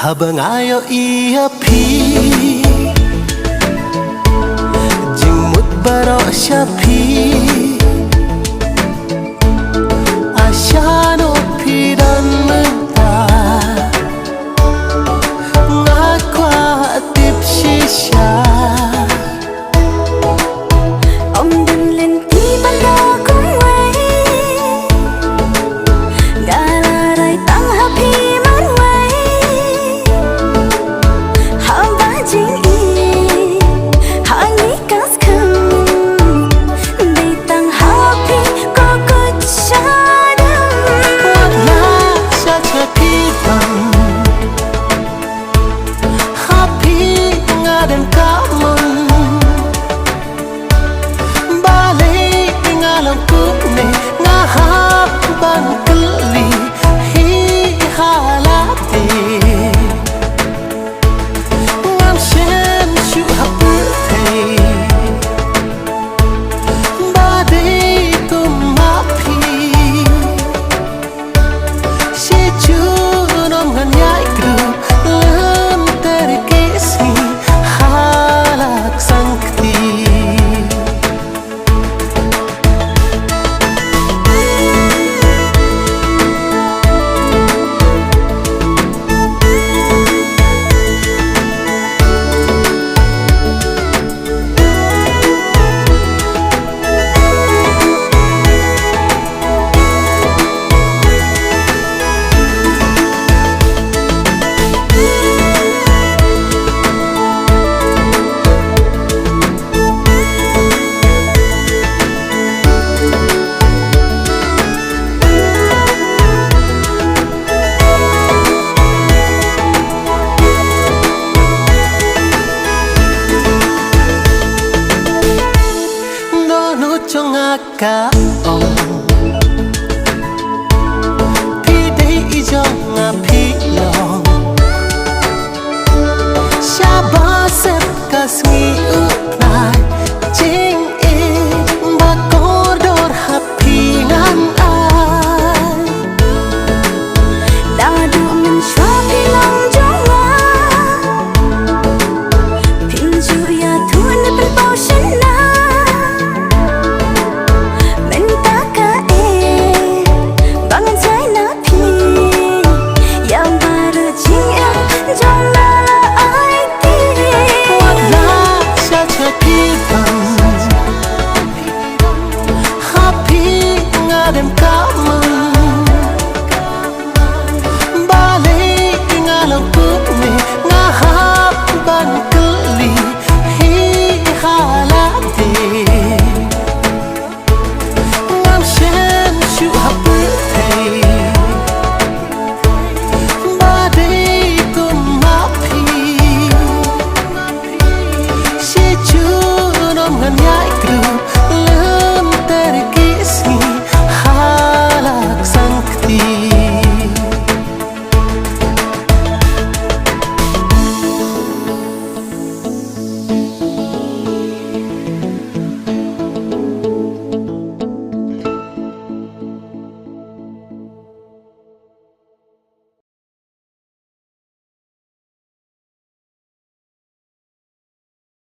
habang ayaw iapi jimut baro siapi asyano pidan menta ngakwa tip shisha ông đừng lên tí ban đầu cũng vậy gà là đời tăng happy mất vậy ham ba chính ý hai nghĩ cast khăn để tăng happy có good cha đam wala sa chakitan happy ngadan kamon balik ngalang kune ngahaban kali hi halate ngam shen shu hapurte bade tumapi si chunom nganyai kru lam terkesi halak sangti trong ngaka ong pi dei trong nga pi long sha ba sep kas ngi u nai